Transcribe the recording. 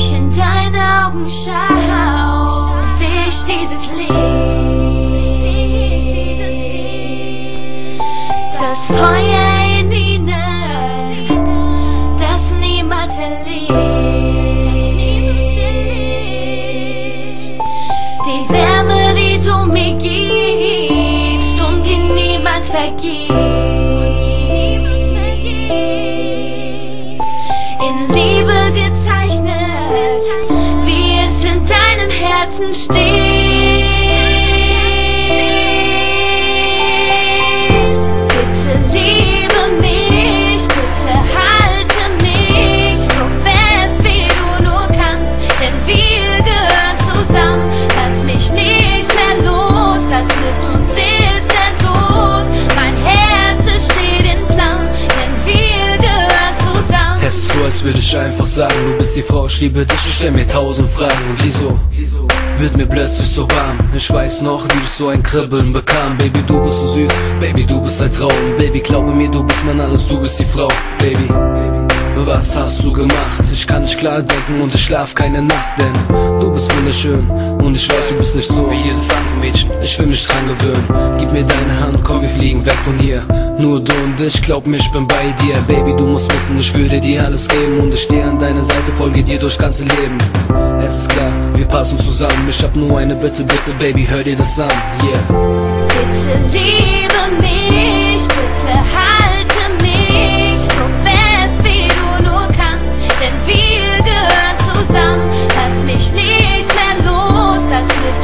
ich in deine Augen schau, seh ich dieses Licht, das Feuer in ihnen, das niemals erlischt, die Wärme, die du mir gibst und die niemals vergisst, in Liebe gezeichnet, wie es in deinem Herzen steht. Bitte liebe mich, bitte halte mich so fest, wie du nur kannst, denn wir gehören zusammen. Lass mich nicht mehr los, das mit uns ist endlos. Mein Herz es steht in Flammen, denn wir gehören zusammen. Es ist so, als würde ich einfach sagen, du bist die Frau, ich liebe dich, ich stell mir 1000 Fragen. Und wieso wird mir plötzlich so warm? Ich weiß noch, wie ich so ein Kribbeln bekam. Baby, du bist so süß, Baby, du bist ein Traum. Baby, glaube mir, du bist mein alles, du bist die Frau. Baby, was hast du gemacht? Ich kann nicht klar denken und ich schlaf keine Nacht, denn du bist wunderschön und ich weiß, du bist nicht so wie jedes andere Mädchen. Ich will mich dran gewöhnen, gib mir deine Hand, komm, wir fliegen weg von hier. Nur du und ich, glaub mir, ich bin bei dir. Baby, du musst wissen, ich würde dir alles geben und ich stehe an deiner Seite, folge dir durchs ganze Leben. Es ist klar, wir passen zusammen, ich hab nur eine Bitte, bitte, Baby, hör dir das an, yeah. Bitte liebe mich, bitte halte mich so fest, wie du nur kannst, denn wir gehören zusammen. Lass mich nicht mehr los, das mit